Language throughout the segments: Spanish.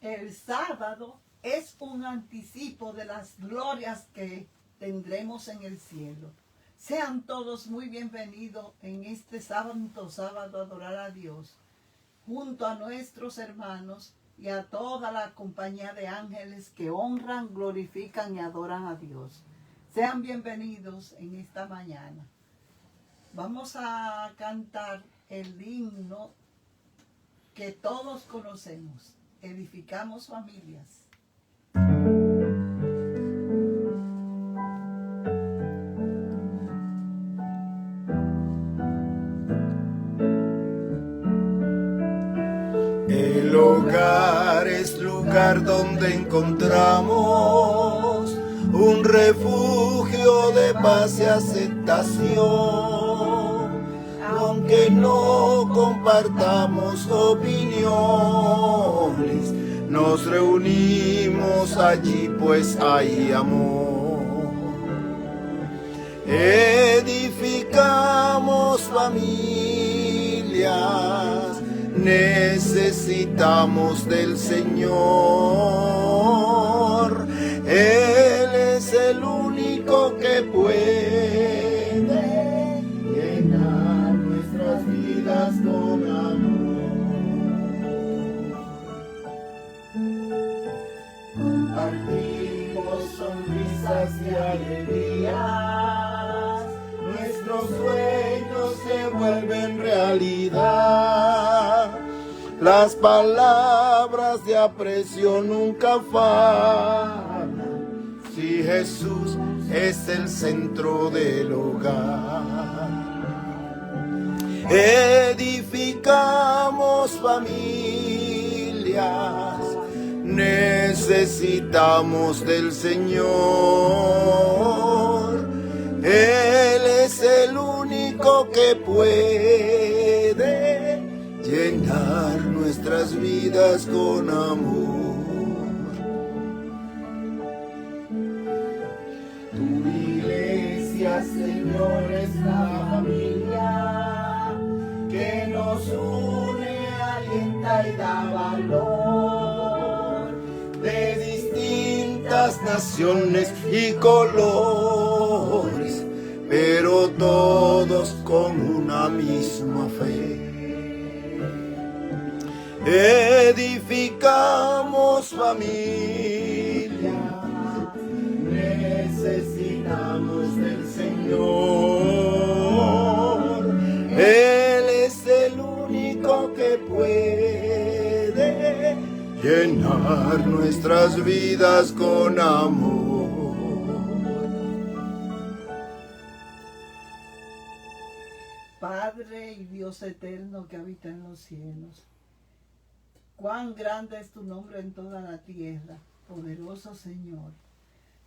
El sábado es un anticipo de las glorias que tendremos en el cielo. Sean todos muy bienvenidos en este santo sábado a adorar a Dios, junto a nuestros hermanos y a toda la compañía de ángeles que honran, glorifican y adoran a Dios. Sean bienvenidos en esta mañana. Vamos a cantar el himno que todos conocemos. Edificamos familias. El hogar es lugar donde encontramos un refugio de paz y aceptación. Aunque no compartamos opiniones, nos reunimos allí pues hay amor. Edificamos familias, necesitamos del Señor. Él es el único que puede llenar nuestras vidas con amor. Compartimos sonrisas y alegrías, nuestros sueños se vuelven realidad. Las palabras de aprecio nunca faltan si Jesús es el centro del hogar. Edificamos familias, necesitamos del Señor. Él es el único que puede llenar nuestras vidas con amor. Tu iglesia, Señor, es la familia que nos une, alienta y da valor. De distintas naciones y colores, pero todos con una misma fe. Edificamos familia, necesitamos del Señor. Él es el único que puede llenar nuestras vidas con amor. Padre y Dios eterno que habita en los cielos, cuán grande es tu nombre en toda la tierra, poderoso Señor.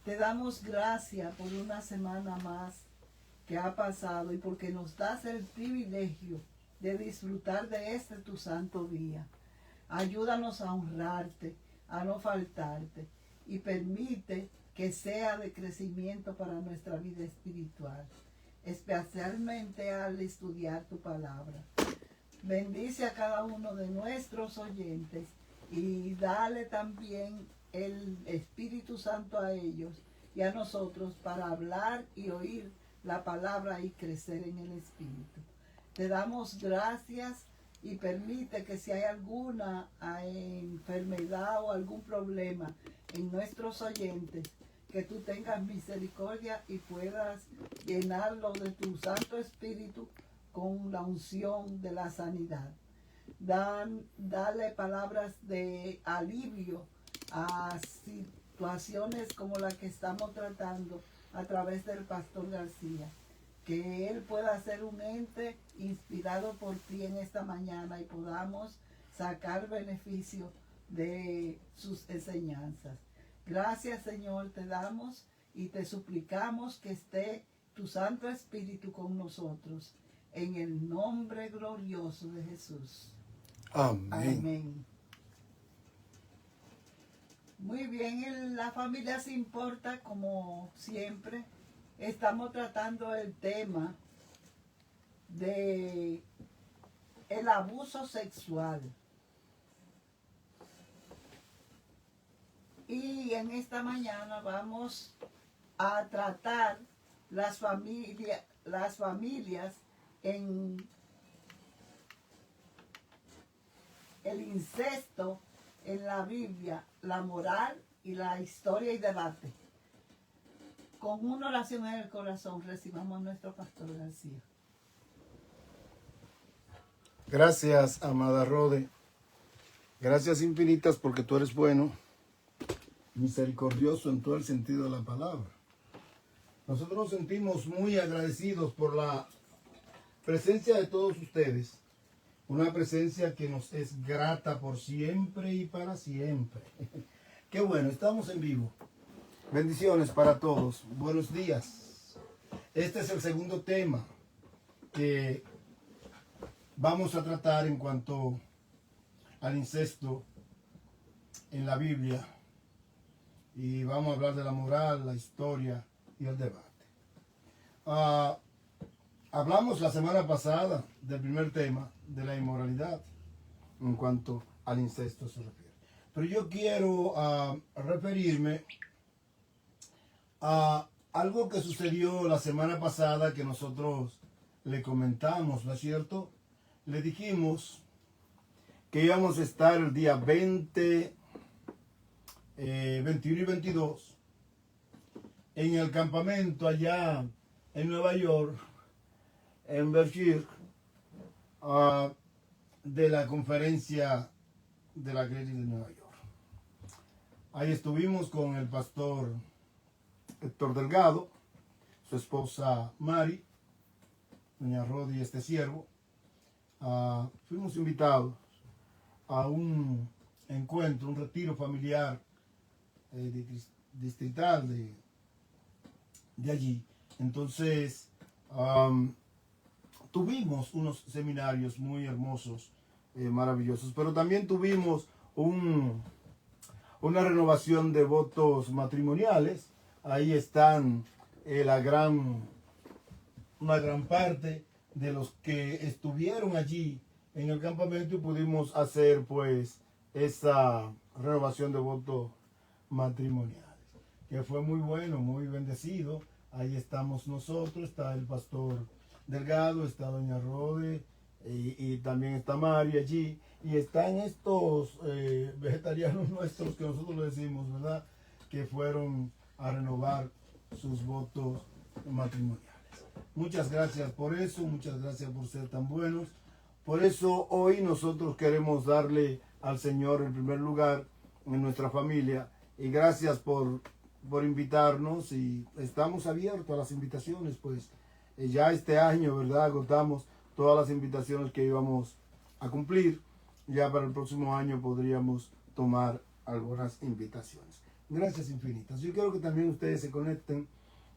Te damos gracias por una semana más que ha pasado y porque nos das el privilegio de disfrutar de este tu santo día. Ayúdanos a honrarte, a no faltarte y permite que sea de crecimiento para nuestra vida espiritual, especialmente al estudiar tu palabra. Bendice a cada uno de nuestros oyentes y dale también el Espíritu Santo a ellos y a nosotros para hablar y oír la palabra y crecer en el Espíritu. Te damos gracias y permite que si hay alguna enfermedad o algún problema en nuestros oyentes, que tú tengas misericordia y puedas llenarlo de tu Santo Espíritu con la unción de la sanidad. Dale palabras de alivio a situaciones como la que estamos tratando a través del Pastor García. Que él pueda ser un ente inspirado por ti en esta mañana y podamos sacar beneficio de sus enseñanzas. Gracias, Señor, te damos y te suplicamos que esté tu Santo Espíritu con nosotros. En el nombre glorioso de Jesús. Amén. Amén. Muy bien, la familia se importa, como siempre. Estamos tratando el tema de el abuso sexual. Y en esta mañana vamos a tratar las familias en el incesto en la Biblia, la moral y la historia y debate. Con una oración en el corazón recibamos a nuestro pastor García. Gracias, amada Rode. Gracias infinitas porque tú eres bueno, misericordioso en todo el sentido de la palabra. Nosotros nos sentimos muy agradecidos por la presencia de todos ustedes. Una presencia que nos es grata por siempre y para siempre. Qué bueno, estamos en vivo. Bendiciones para todos. Buenos días. Este es el segundo tema que vamos a tratar en cuanto al incesto en la Biblia. Y vamos a hablar de la moral, la historia y el debate. Hablamos la semana pasada del primer tema, de la inmoralidad, en cuanto al incesto se refiere. Pero yo quiero referirme a algo que sucedió la semana pasada que nosotros le comentamos, ¿no es cierto? Le dijimos que íbamos a estar el día 20, 21 y 22 en el campamento allá en Nueva York, en Berkshire, de la conferencia de la iglesia de Nueva York. Ahí estuvimos con el pastor Héctor Delgado, su esposa Mari, doña Rodi y este siervo. Fuimos invitados a un encuentro, un retiro familiar distrital de allí. Entonces, tuvimos unos seminarios muy hermosos, maravillosos, pero también tuvimos una renovación de votos matrimoniales. Ahí están una gran parte de los que estuvieron allí en el campamento y pudimos hacer pues esa renovación de votos matrimoniales, que fue muy bueno, muy bendecido. Ahí estamos nosotros, está el pastor Delgado, está doña Rode y también está Mari allí, y están estos vegetarianos nuestros que nosotros le decimos, ¿verdad?, que fueron a renovar sus votos matrimoniales. Muchas gracias por eso, muchas gracias por ser tan buenos. Por eso hoy nosotros queremos darle al Señor el primer lugar en nuestra familia, y gracias por invitarnos, y estamos abiertos a las invitaciones, pues ya este año, ¿verdad?, agotamos todas las invitaciones que íbamos a cumplir. Ya para el próximo año podríamos tomar algunas invitaciones. Gracias infinitas. Yo quiero que también ustedes se conecten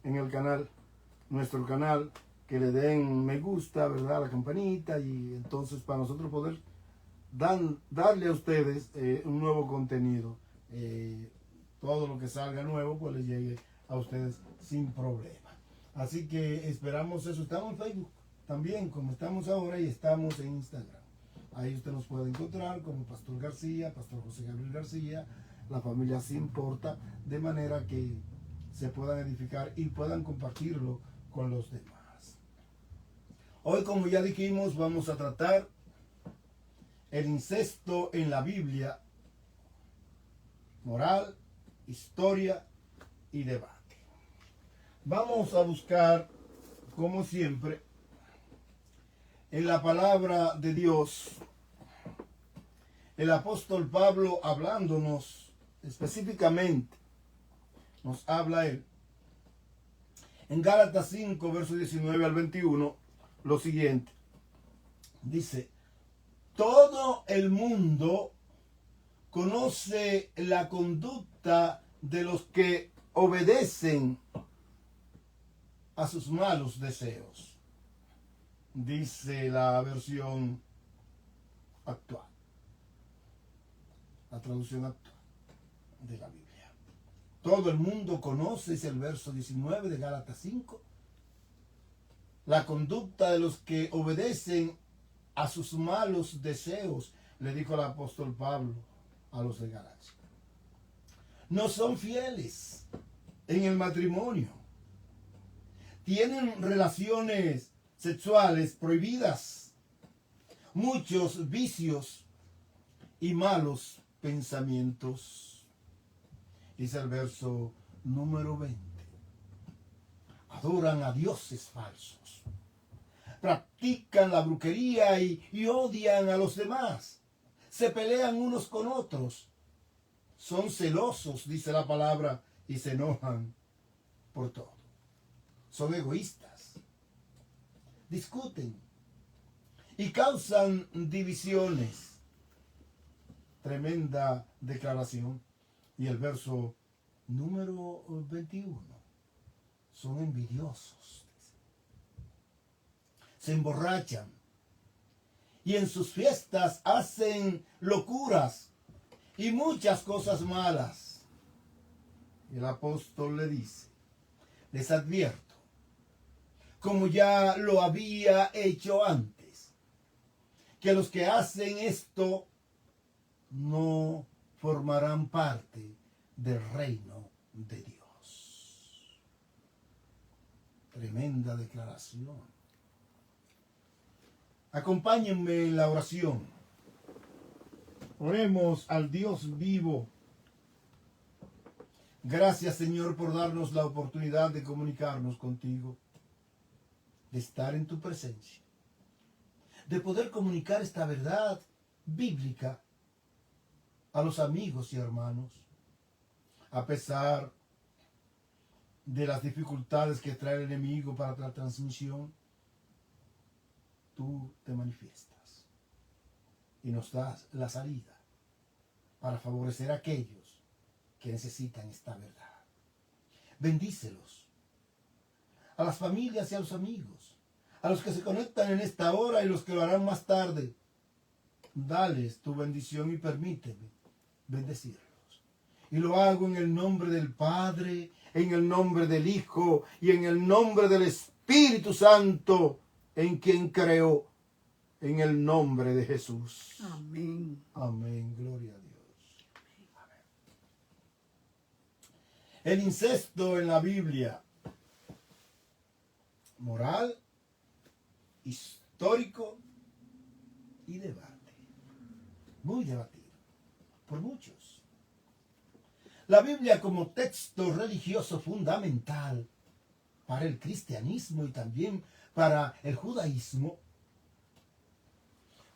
en el canal, nuestro canal, que le den me gusta, ¿verdad?, la campanita, y entonces para nosotros poder darle a ustedes un nuevo contenido. Todo lo que salga nuevo pues les llegue a ustedes sin problema. Así que esperamos eso. Estamos en Facebook también, como estamos ahora, y estamos en Instagram. Ahí usted nos puede encontrar como Pastor García, Pastor José Gabriel García, la familia Se Importa, de manera que se puedan edificar y puedan compartirlo con los demás. Hoy, como ya dijimos, vamos a tratar el incesto en la Biblia, moral, historia y debate. Vamos a buscar, como siempre, en la palabra de Dios, el apóstol Pablo hablándonos específicamente, nos habla él, en Gálatas 5, versos 19 al 21, lo siguiente. Dice: todo el mundo conoce la conducta de los que obedecen a sus malos deseos. Dice la versión actual, la traducción actual de la Biblia. Todo el mundo conoce, es el verso 19 de Gálatas 5, la conducta de los que obedecen a sus malos deseos, le dijo el apóstol Pablo a los de Galacia. no son fieles en el matrimonio. Tienen relaciones sexuales prohibidas, muchos vicios y malos pensamientos. Dice el verso número 20. Adoran a dioses falsos. Practican la brujería y odian a los demás. Se pelean unos con otros. Son celosos, dice la palabra, y se enojan por todo. Son egoístas. Discuten y causan divisiones. Tremenda declaración. Y el verso número 21. Son envidiosos. Se emborrachan. Y en sus fiestas hacen locuras y muchas cosas malas. Y el apóstol le dice, les advierto, como ya lo había hecho antes, que los que hacen esto no formarán parte del reino de Dios. Tremenda declaración. Acompáñenme en la oración. Oremos al Dios vivo. Gracias, Señor, por darnos la oportunidad de comunicarnos contigo, de estar en tu presencia, de poder comunicar esta verdad bíblica a los amigos y hermanos, a pesar de las dificultades que trae el enemigo para la transmisión. Tú te manifiestas y nos das la salida para favorecer a aquellos que necesitan esta verdad. Bendícelos a las familias y a los amigos, a los que se conectan en esta hora y los que lo harán más tarde. Dales tu bendición y permíteme bendecirlos. Y lo hago en el nombre del Padre, en el nombre del Hijo y en el nombre del Espíritu Santo, en quien creo, en el nombre de Jesús. Amén. Amén. Gloria a Dios. Amén. El incesto en la Biblia, moral, histórico y debate. Muy debatido por muchos. La Biblia como texto religioso fundamental para el cristianismo y también para el judaísmo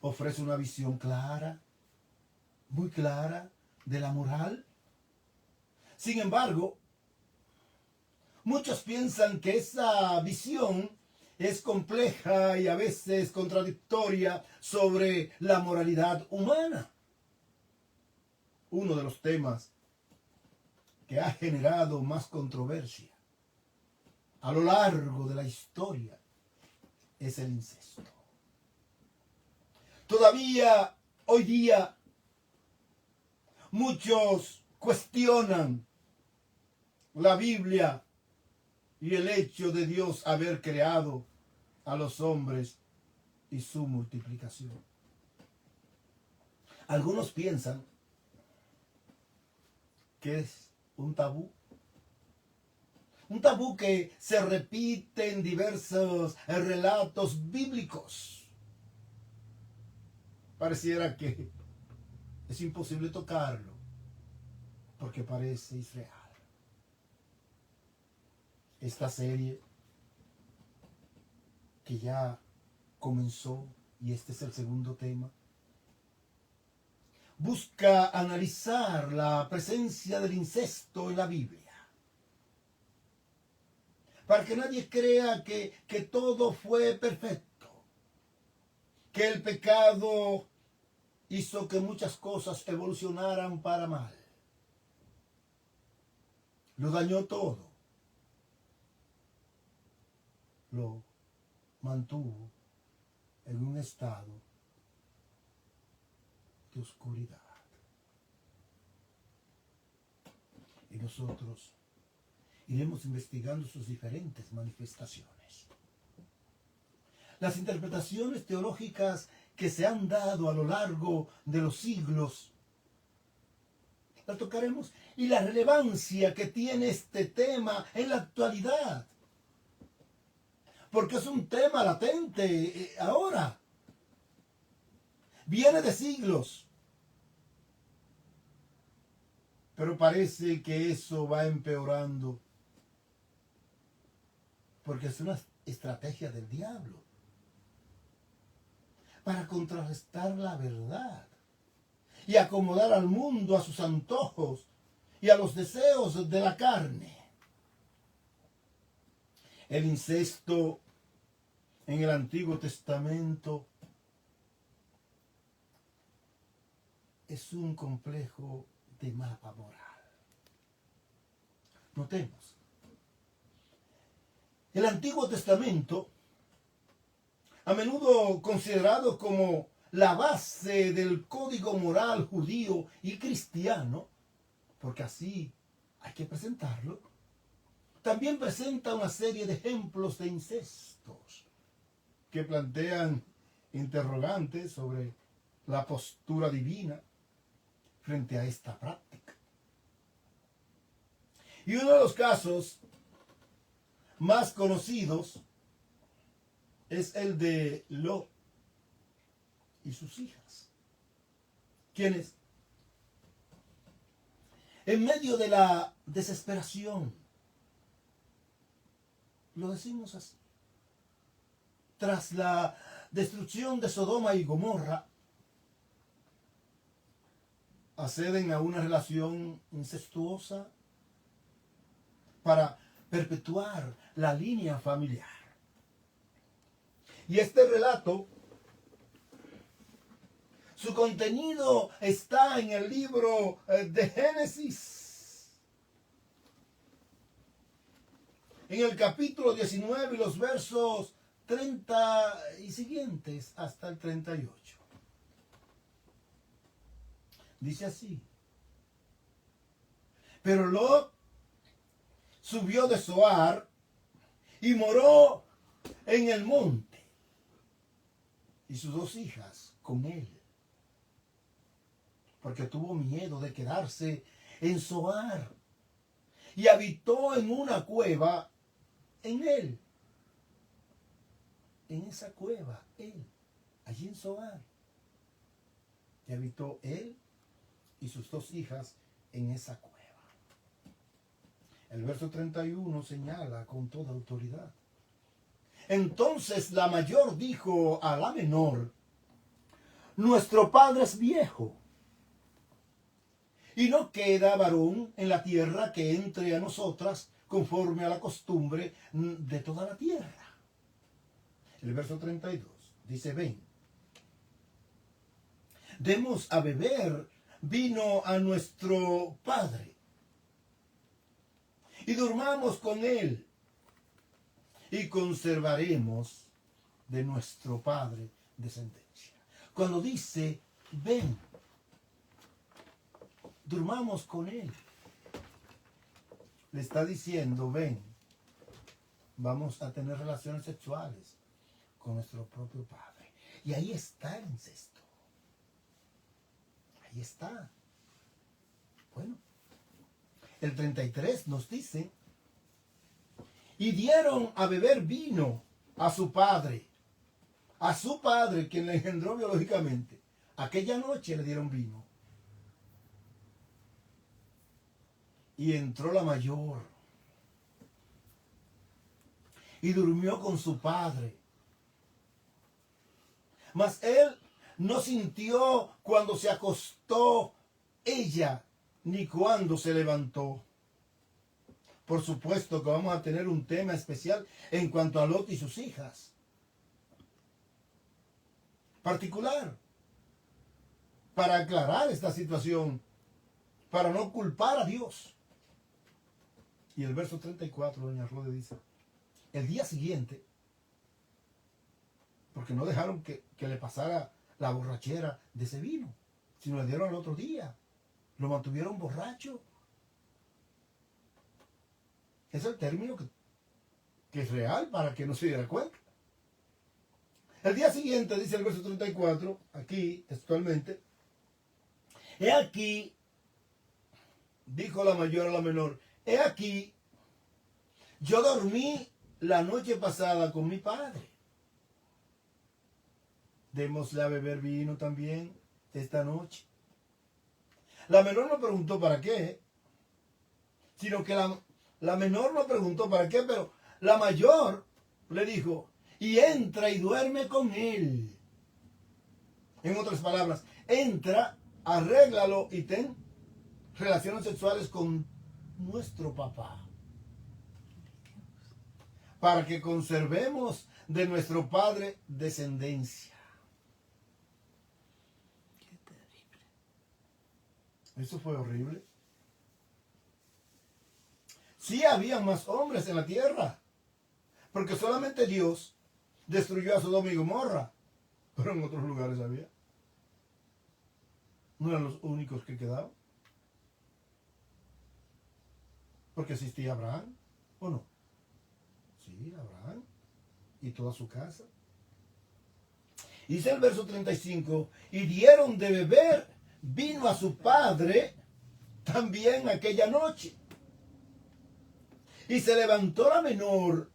ofrece una visión clara, muy clara, de la moral. Sin embargo, muchos piensan que esa visión es compleja y a veces contradictoria sobre la moralidad humana. Uno de los temas que ha generado más controversia a lo largo de la historia es el incesto. Todavía hoy día muchos cuestionan la Biblia y el hecho de Dios haber creado a los hombres y su multiplicación. Algunos piensan que es un tabú que se repite en diversos relatos bíblicos. Pareciera que es imposible tocarlo porque parece irreal. Esta serie que ya comenzó, y este es el segundo tema, busca analizar la presencia del incesto en la Biblia, para que nadie crea que todo fue perfecto, que el pecado hizo que muchas cosas evolucionaran para mal. Lo dañó todo. Lo mantuvo en un estado de oscuridad. Y nosotros iremos investigando sus diferentes manifestaciones. Las interpretaciones teológicas que se han dado a lo largo de los siglos la tocaremos, y la relevancia que tiene este tema en la actualidad. Porque es un tema latente ahora. Viene de siglos. Pero parece que eso va empeorando. Porque es una estrategia del diablo. Para contrarrestar la verdad. Y acomodar al mundo a sus antojos y a los deseos de la carne. El incesto en el Antiguo Testamento es un complejo de mapa moral. Notemos, el Antiguo Testamento, a menudo considerado como la base del código moral judío y cristiano, porque así hay que presentarlo, también presenta una serie de ejemplos de incestos que plantean interrogantes sobre la postura divina frente a esta práctica. Y uno de los casos más conocidos es el de Lot y sus hijas, quienes, en medio de la desesperación, lo decimos así, tras la destrucción de Sodoma y Gomorra, acceden a una relación incestuosa para perpetuar la línea familiar. Y este relato, su contenido está en el libro de Génesis, en el capítulo 19 y los versos 30 y siguientes hasta el 38. Dice así: pero Lot subió de Zoar y moró en el monte, y sus dos hijas con él, porque tuvo miedo de quedarse en Zoar, y habitó en una cueva en él. En esa cueva, él, allí en Zoar, y habitó él y sus dos hijas en esa cueva. El verso 31 señala con toda autoridad: entonces la mayor dijo a la menor: nuestro padre es viejo, y no queda varón en la tierra que entre a nosotras conforme a la costumbre de toda la tierra. El verso 32 dice: ven, demos a beber vino a nuestro padre, y durmamos con él, y conservaremos de nuestro padre descendencia. Cuando dice ven, durmamos con él, le está diciendo: ven, vamos a tener relaciones sexuales con nuestro propio padre. Y ahí está el incesto. Ahí está. Bueno, el 33 nos dice: y dieron a beber vino a su padre quien le engendró biológicamente. Aquella noche le dieron vino. Y entró la mayor y durmió con su padre. Mas él no sintió cuando se acostó ella, ni cuando se levantó. Por supuesto que vamos a tener un tema especial en cuanto a Lot y sus hijas. Particular. Para aclarar esta situación. Para no culpar a Dios. Y el verso 34, doña Rode dice: el día siguiente, porque no dejaron que le pasara la borrachera de ese vino, sino le dieron al otro día. Lo mantuvieron borracho. Es el término que es real para que no se diera cuenta. El día siguiente, dice el verso 34, aquí textualmente: he aquí dijo la mayor a la menor, he aquí, yo dormí la noche pasada con mi padre. Démosle a beber vino también esta noche. La menor no preguntó para qué, sino que la menor no preguntó para qué, pero la mayor le dijo, y entra y duerme con él. En otras palabras, entra, arréglalo y ten relaciones sexuales con nuestro papá, para que conservemos de nuestro padre descendencia. Qué terrible. Eso fue horrible. Sí había más hombres en la tierra, porque solamente Dios destruyó a Sodoma y Gomorra, pero en otros lugares había. No eran los únicos que quedaban. Porque existía Abraham, ¿o no? Sí, Abraham y toda su casa. Dice el verso 35, y dieron de beber vino a su padre también aquella noche. Y se levantó la menor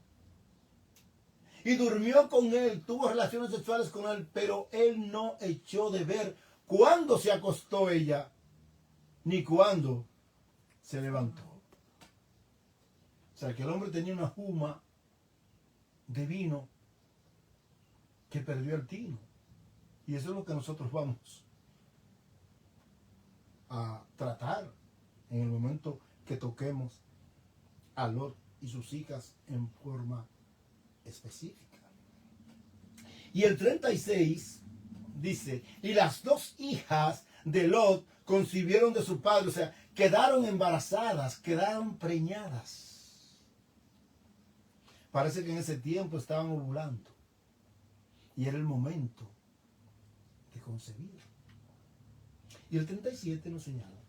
y durmió con él, tuvo relaciones sexuales con él, pero él no echó de ver cuándo se acostó ella, ni cuándo se levantó. O sea, que el hombre tenía una juma de vino que perdió el tino. Y eso es lo que nosotros vamos a tratar en el momento que toquemos a Lot y sus hijas en forma específica. Y el 36 dice, y las dos hijas de Lot concibieron de su padre, o sea, quedaron embarazadas, quedaron preñadas. Parece que en ese tiempo estaban ovulando y era el momento de concebir. Y el 37 nos señala,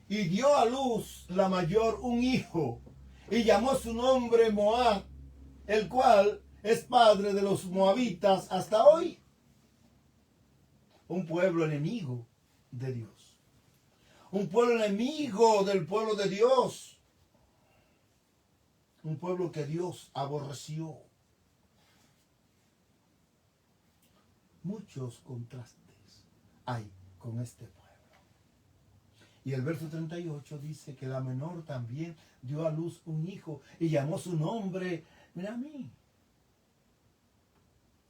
y dio a luz la mayor un hijo, y llamó su nombre Moab, el cual es padre de los moabitas hasta hoy. Un pueblo enemigo de Dios. Un pueblo enemigo del pueblo de Dios. Un pueblo que Dios aborreció. Muchos contrastes hay con este pueblo. Y el verso 38 dice que la menor también dio a luz un hijo y llamó su nombre, mira a mí,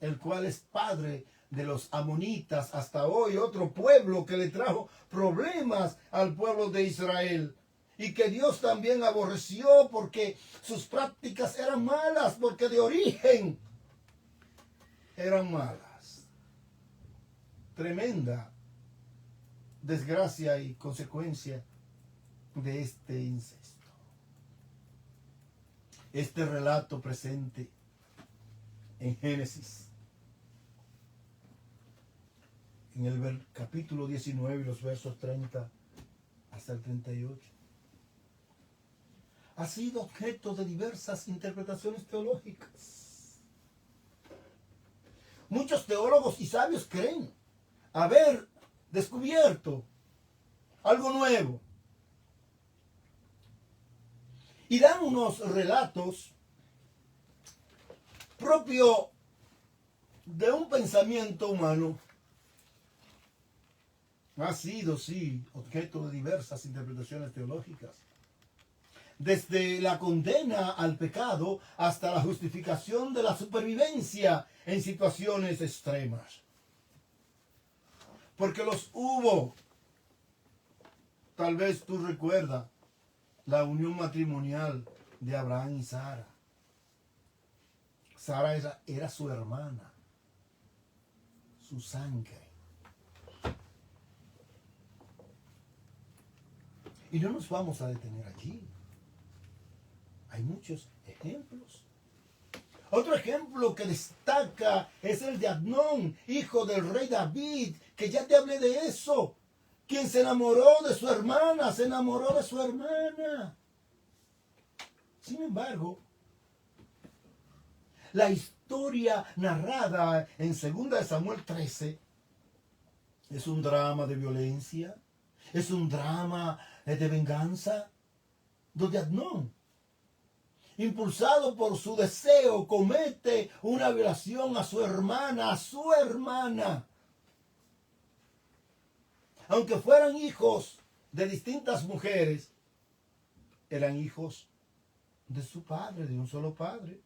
el cual es padre de los amonitas hasta hoy, otro pueblo que le trajo problemas al pueblo de Israel y que Dios también aborreció porque sus prácticas eran malas, porque de origen eran malas. Tremenda desgracia y consecuencia de este incesto. Este relato presente en Génesis, en el capítulo 19 y los versos 30 hasta el 38, ha sido objeto de diversas interpretaciones teológicas. Muchos teólogos y sabios creen haber descubierto algo nuevo y dan unos relatos propio de un pensamiento humano. Ha sido, sí, objeto de diversas interpretaciones teológicas, desde la condena al pecado hasta la justificación de la supervivencia en situaciones extremas. Porque los hubo. Tal vez tú recuerdas la unión matrimonial de Abraham y Sara. Sara era su hermana, su sangre. Y no nos vamos a detener allí. Hay muchos ejemplos. Otro ejemplo que destaca es el de Amnón, hijo del rey David, que ya te hablé de eso. Quien se enamoró de su hermana, se enamoró de su hermana. Sin embargo, la historia narrada en 2 Samuel 13 es un drama de violencia Es un drama de venganza donde Amnón, impulsado por su deseo, comete una violación a su hermana, Aunque fueran hijos de distintas mujeres, eran hijos de su padre, de un solo padre.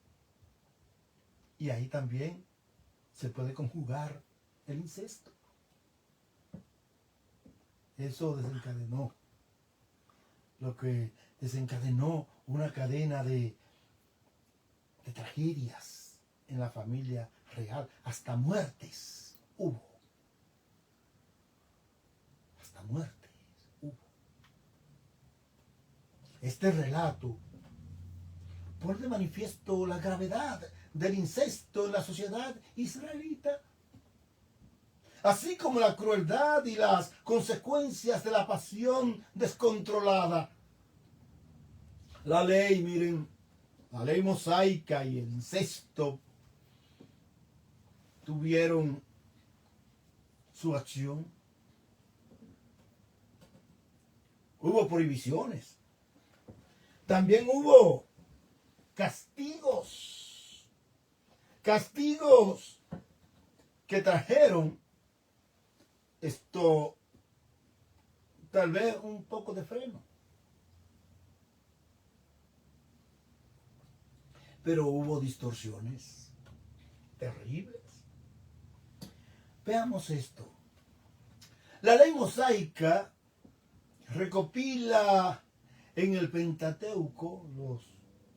Y ahí también se puede conjugar el incesto. Eso desencadenó lo que desencadenó una cadena de tragedias en la familia real. Hasta muertes hubo. Hasta muertes hubo. Este relato pone de manifiesto la gravedad del incesto en la sociedad israelita, así como la crueldad y las consecuencias de la pasión descontrolada. La ley, miren, la ley mosaica y el incesto tuvieron su acción. Hubo prohibiciones. También hubo castigos. Castigos que trajeron esto, tal vez un poco de freno. Pero hubo distorsiones terribles. Veamos esto. La ley mosaica recopila en el Pentateuco, los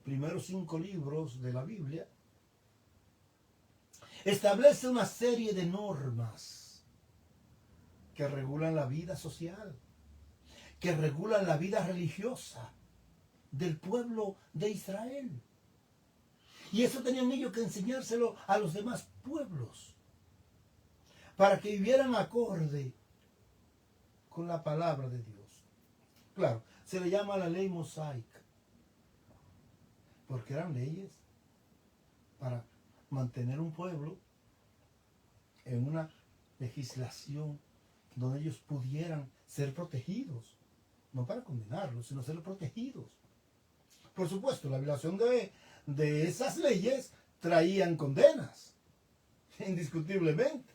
primeros 5 libros de la Biblia, establece una serie de normas que regulan la vida social, que regulan la vida religiosa del pueblo de Israel. Y eso tenían ellos que enseñárselo a los demás pueblos, para que vivieran acorde con la palabra de Dios. Claro, se le llama la ley mosaica, porque eran leyes para mantener un pueblo en una legislación donde ellos pudieran ser protegidos, no para condenarlos, sino ser protegidos. Por supuesto, la violación de esas leyes traían condenas, indiscutiblemente,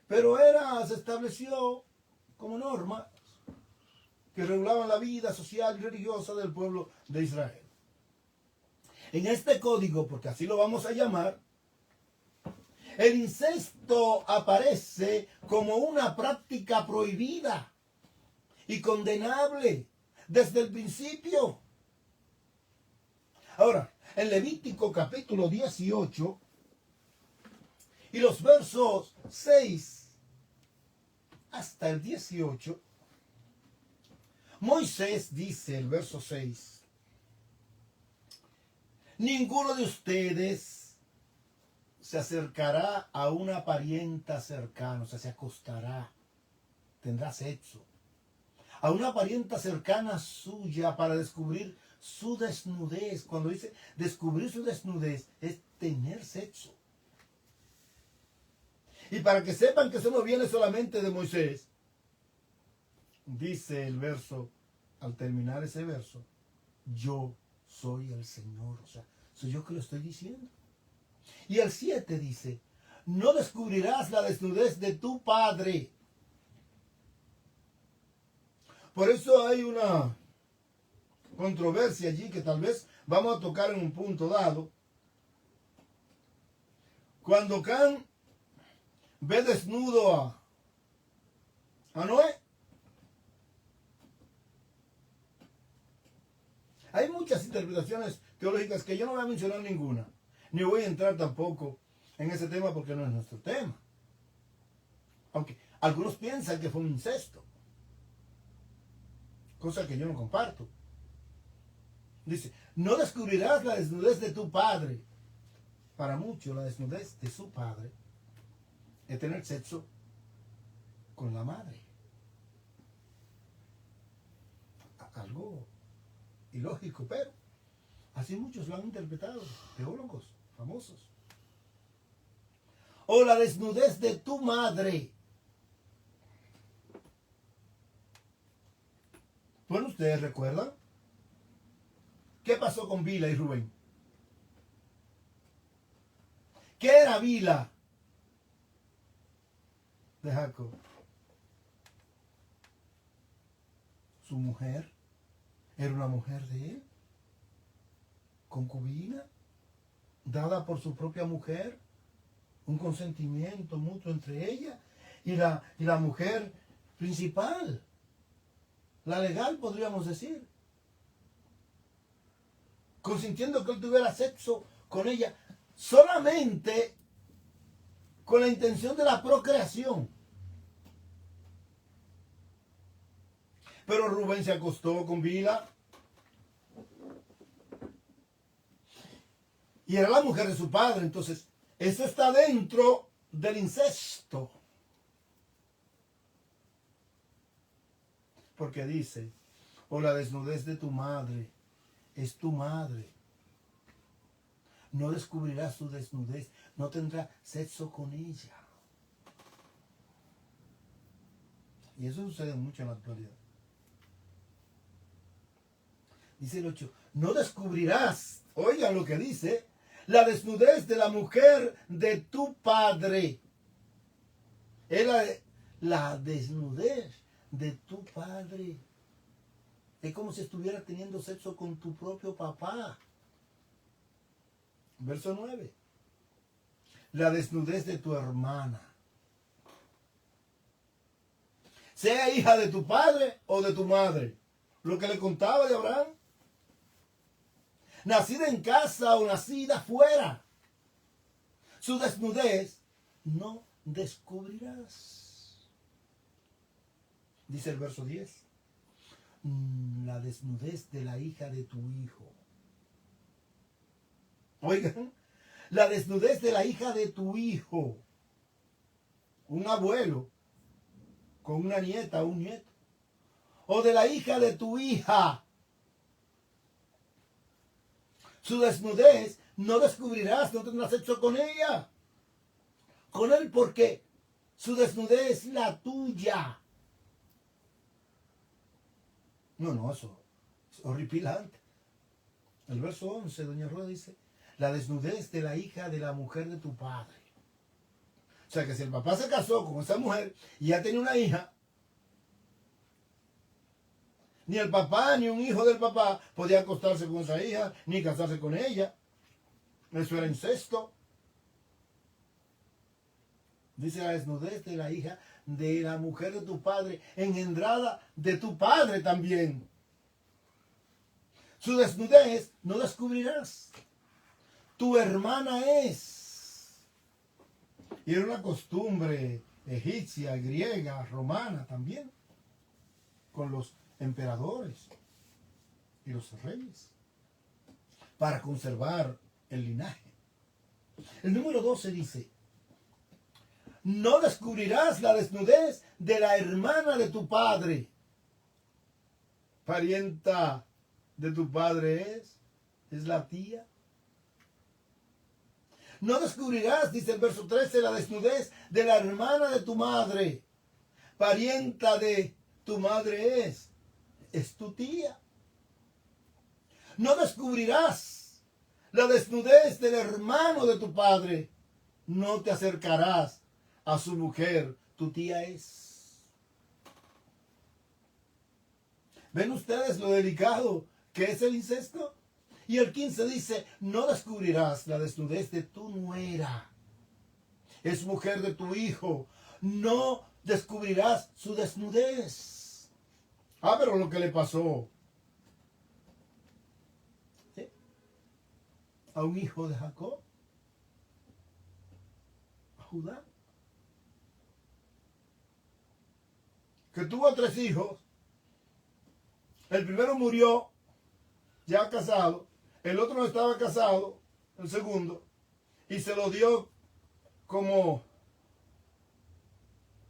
pero se estableció como norma que regulaban la vida social y religiosa del pueblo de Israel. En este código, porque así lo vamos a llamar, el incesto aparece como una práctica prohibida y condenable desde el principio. Ahora, en Levítico capítulo 18 y los versos 6 hasta el 18, Moisés dice, el verso 6, ninguno de ustedes se acercará a una parienta cercana, o sea, se acostará, tendrá sexo, a una parienta cercana suya para descubrir su desnudez. Cuando dice descubrir su desnudez, es tener sexo. Y para que sepan que eso no viene solamente de Moisés, dice el verso, al terminar ese verso, yo soy el Señor. O sea, soy yo que lo estoy diciendo. Y el 7 dice, no descubrirás la desnudez de tu padre. Por eso hay una controversia allí que tal vez vamos a tocar en un punto dado. Cuando Can ve desnudo a Noé, hay muchas interpretaciones teológicas que yo no voy a mencionar ninguna, ni voy a entrar tampoco en ese tema porque no es nuestro tema. Aunque algunos piensan que fue un incesto, cosa que yo no comparto. Dice, no descubrirás la desnudez de tu padre. Para muchos la desnudez de su padre es tener sexo con la madre. Algo ilógico, pero así muchos lo han interpretado, teólogos famosos. O la desnudez de tu madre. Bueno, ustedes recuerdan qué pasó con Bila y Rubén. ¿Qué era Bila de Jacob? Su mujer era una mujer de él, concubina, dada por su propia mujer, un consentimiento mutuo entre ella y la mujer principal, la legal podríamos decir, consintiendo que él tuviera sexo con ella solamente con la intención de la procreación. Pero Rubén se acostó con Bila y era la mujer de su padre. Entonces, eso está dentro del incesto. Porque dice, o la desnudez de tu madre es tu madre. No descubrirás su desnudez, no tendrá sexo con ella. Y eso sucede mucho en la actualidad. Dice el 8, no descubrirás, oigan lo que dice, la desnudez de la mujer de tu padre. Es la desnudez de tu padre. Es como si estuviera teniendo sexo con tu propio papá. Verso 9. La desnudez de tu hermana. Sea hija de tu padre o de tu madre. Lo que le contaba de Abraham. Nacida en casa o nacida fuera. Su desnudez no descubrirás. Dice el verso 10. La desnudez de la hija de tu hijo. Oigan, la desnudez de la hija de tu hijo. Un abuelo con una nieta o un nieto. O de la hija de tu hija. Su desnudez no descubrirás, no tendrás sexo con ella. Con él porque su desnudez es la tuya. No, eso es horripilante. El verso 11, doña Rueda dice, la desnudez de la hija de la mujer de tu padre. O sea que si el papá se casó con esa mujer y ya tenía una hija, ni el papá ni un hijo del papá podía acostarse con esa hija, ni casarse con ella. Eso era incesto. Dice la desnudez de la hija de la mujer de tu padre, engendrada de tu padre también. Su desnudez no descubrirás. Tu hermana es. Y era una costumbre egipcia, griega, romana también, con los emperadores y los reyes, para conservar el linaje. El número 12 dice, no descubrirás la desnudez de la hermana de tu padre. Parienta de tu padre es la tía. No descubrirás, dice el verso 13, la desnudez de la hermana de tu madre. Parienta de tu madre es tu tía. No descubrirás la desnudez del hermano de tu padre. No te acercarás a su mujer, tu tía es. ¿Ven ustedes lo delicado que es el incesto? Y el 15 dice, no descubrirás la desnudez de tu nuera. Es mujer de tu hijo. No descubrirás su desnudez. Ah, pero lo que le pasó, ¿sí?, a un hijo de Jacob, a Judá, que tuvo 3 hijos. El primero murió ya casado, el otro no estaba casado, el segundo, y se lo dio como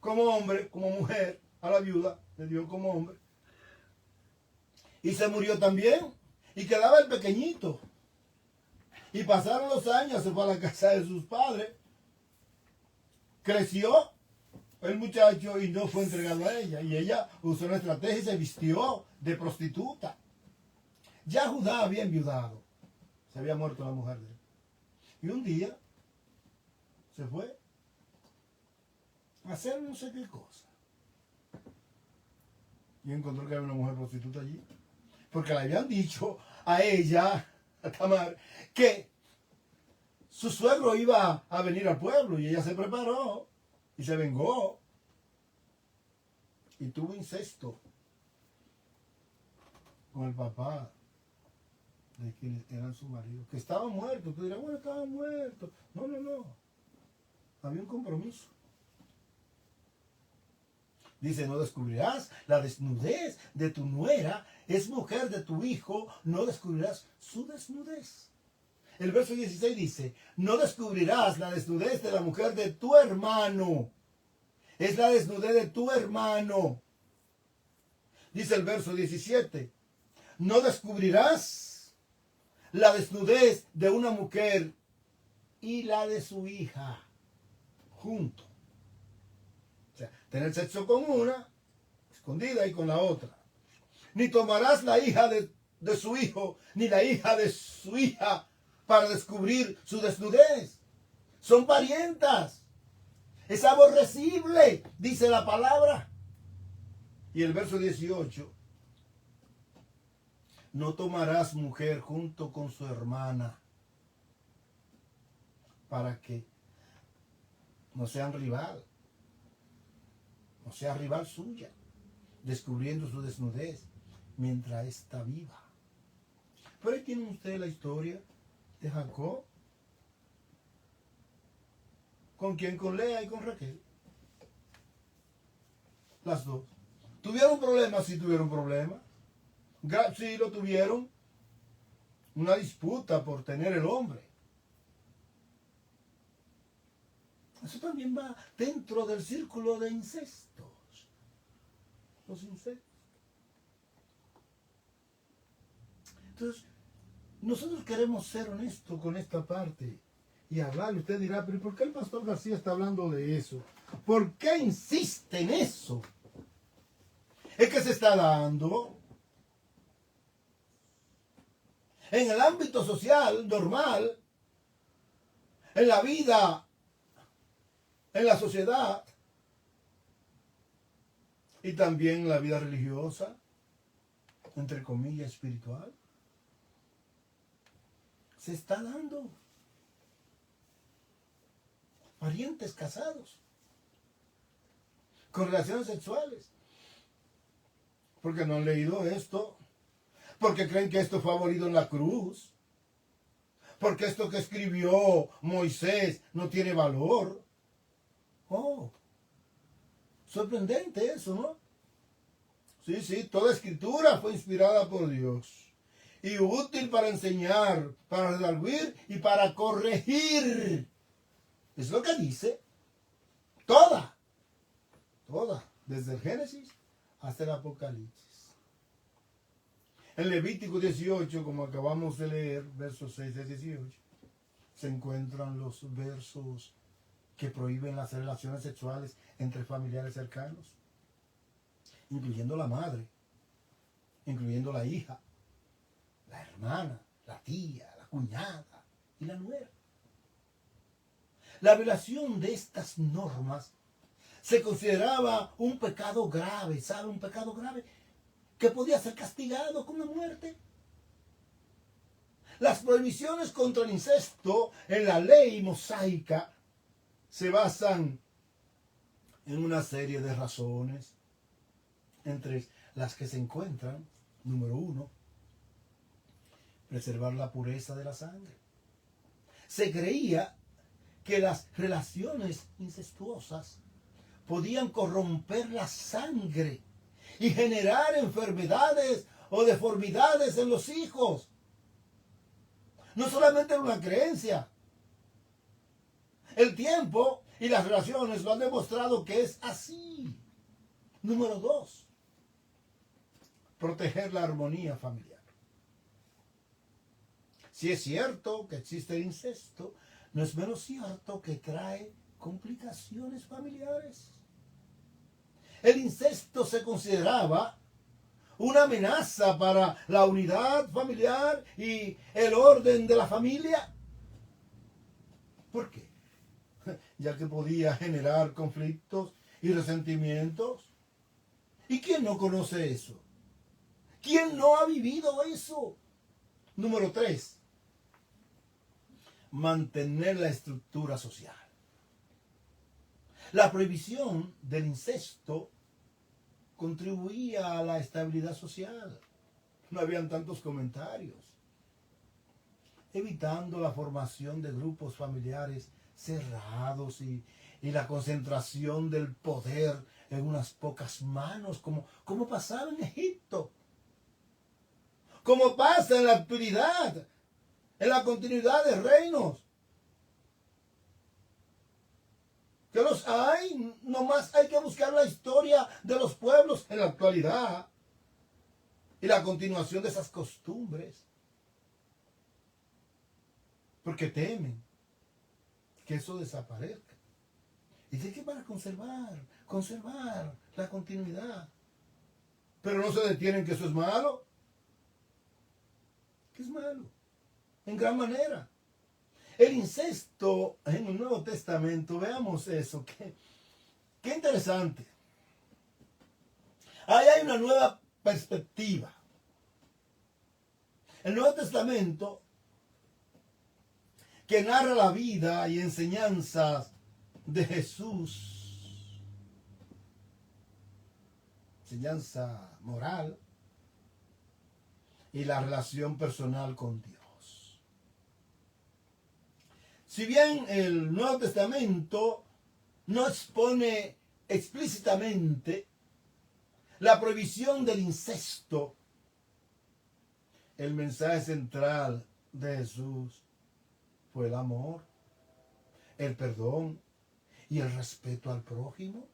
hombre, como mujer, a la viuda, le dio como hombre. Y se murió también, y quedaba el pequeñito. Y pasaron los años, se fue a la casa de sus padres, creció, el muchacho y no fue entregado a ella. Y ella usó una estrategia y se vistió de prostituta. Ya Judá había enviudado. Se había muerto la mujer de él. Y un día se fue a hacer no sé qué cosa. Y encontró que había una mujer prostituta allí. Porque le habían dicho a ella, a Tamar, que su suegro iba a venir al pueblo. Y ella se preparó y se vengó. Y tuvo incesto con el papá de quienes eran su marido. Que estaba muerto. Tú dirás, bueno, estaba muerto. No, no, no. Había un compromiso. Dice, no descubrirás la desnudez de tu nuera, es mujer de tu hijo, no descubrirás su desnudez. El verso 16 dice, no descubrirás la desnudez de la mujer de tu hermano. Es la desnudez de tu hermano. Dice el verso 17, no descubrirás la desnudez de una mujer y la de su hija juntos. O sea, tener sexo con una, escondida, y con la otra. Ni tomarás la hija de su hijo, ni la hija de su hija, para descubrir su desnudez. Son parientas. Es aborrecible, dice la palabra. Y el verso 18. No tomarás mujer junto con su hermana, para que no sean rival. No sea rival suya, descubriendo su desnudez mientras está viva. Pero ahí tienen ustedes la historia de Jacob. ¿Con quién? Con Lea y con Raquel. Las dos. ¿Tuvieron problemas? Sí tuvieron problemas. Sí lo tuvieron. Una disputa por tener el hombre. Eso también va dentro del círculo de incestos. Los incestos. Entonces, nosotros queremos ser honestos con esta parte y hablar. Usted dirá, pero ¿por qué el pastor García está hablando de eso? ¿Por qué insiste en eso? Es que se está dando en el ámbito social normal, en la vida, en la sociedad y también en la vida religiosa, entre comillas, espiritual. Se está dando. Parientes casados con relaciones sexuales. Porque no han leído esto. Porque creen que esto fue abolido en la cruz. Porque esto que escribió Moisés no tiene valor. Oh, sorprendente eso, ¿no? Sí, sí, toda escritura fue inspirada por Dios. Y útil para enseñar, para redarguir y para corregir. Es lo que dice. Toda. Toda. Desde el Génesis hasta el Apocalipsis. En Levítico 18, como acabamos de leer, versos 6 a 18, se encuentran los versos que prohíben las relaciones sexuales entre familiares cercanos, incluyendo la madre, incluyendo la hija, la hermana, la tía, la cuñada y la nuera. La violación de estas normas se consideraba un pecado grave, ¿sabe? Un pecado grave que podía ser castigado con la muerte. Las prohibiciones contra el incesto en la ley mosaica se basan en una serie de razones, entre las que se encuentran, número 1, preservar la pureza de la sangre. Se creía que las relaciones incestuosas podían corromper la sangre y generar enfermedades o deformidades en los hijos. No solamente era una creencia. El tiempo y las relaciones lo han demostrado que es así. Número 2, proteger la armonía familiar. Si es cierto que existe el incesto, no es menos cierto que trae complicaciones familiares. El incesto se consideraba una amenaza para la unidad familiar y el orden de la familia. ¿Por qué? Ya que podía generar conflictos y resentimientos. ¿Y quién no conoce eso? ¿Quién no ha vivido eso? Número 3. Mantener la estructura social. La prohibición del incesto contribuía a la estabilidad social. No habían tantos comentarios, evitando la formación de grupos familiares cerrados y la concentración del poder en unas pocas manos, como pasaba en Egipto, como pasa en la actualidad, en la continuidad de reinos. Que los hay, nomás hay que buscar la historia de los pueblos en la actualidad y la continuación de esas costumbres. Porque temen que eso desaparezca. Y dice que para conservar la continuidad. Pero no se detienen que eso es malo. Que es malo. En gran manera. El incesto en el Nuevo Testamento, veamos eso. Qué interesante. Ahí hay una nueva perspectiva. El Nuevo Testamento, que narra la vida y enseñanzas de Jesús, enseñanza moral y la relación personal con Dios. Si bien el Nuevo Testamento no expone explícitamente la prohibición del incesto, el mensaje central de Jesús fue el amor, el perdón y el respeto al prójimo.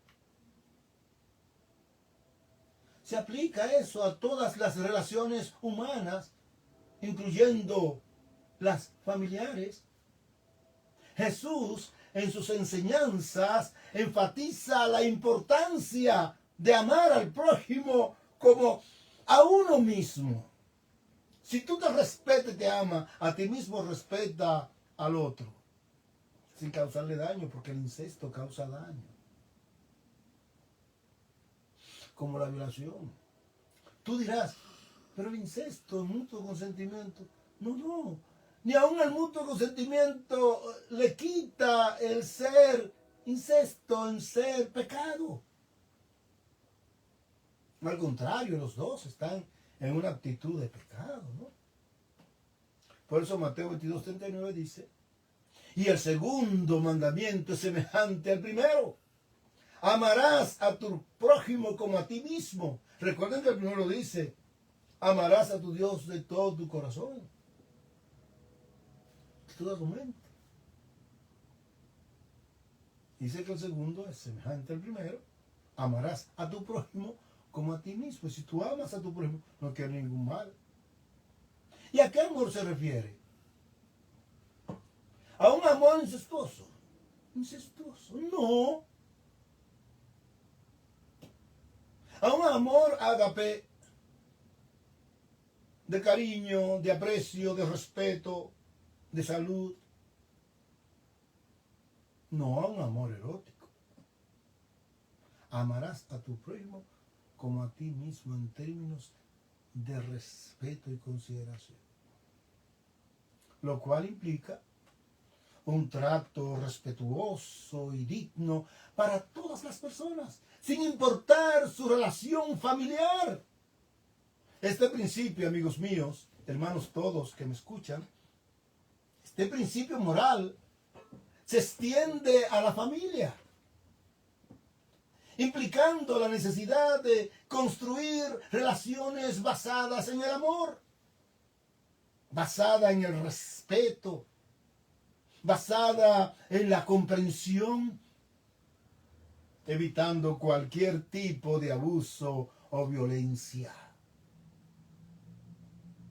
Se aplica eso a todas las relaciones humanas, incluyendo las familiares. Jesús, en sus enseñanzas, enfatiza la importancia de amar al prójimo como a uno mismo. Si tú te respetas y te amas, a ti mismo respeta al otro, sin causarle daño, porque el incesto causa daño. Como la violación. Tú dirás, pero el incesto, el mutuo consentimiento. No. Ni aun el mutuo consentimiento le quita el ser incesto en ser pecado. Al contrario, los dos están en una actitud de pecado, ¿no? Por eso Mateo 22:39 dice, y el segundo mandamiento es semejante al primero. Amarás a tu prójimo como a ti mismo. Recuerden que el primero dice, amarás a tu Dios de todo tu corazón, de toda tu mente. Dice que el segundo es semejante al primero. Amarás a tu prójimo como a ti mismo. Y si tú amas a tu prójimo, no quieres ningún mal. ¿Y a qué amor se refiere? ¿A un amor incestuoso? ¿Incestuoso? No. A un amor ágape, de cariño, de aprecio, de respeto, de salud. No a un amor erótico. Amarás a tu prójimo como a ti mismo en términos de respeto y consideración. Lo cual implica un trato respetuoso y digno para todas las personas, sin importar su relación familiar. Este principio, amigos míos, hermanos todos que me escuchan, este principio moral se extiende a la familia, implicando la necesidad de construir relaciones basadas en el amor, basada en el respeto, basada en la comprensión, evitando cualquier tipo de abuso o violencia.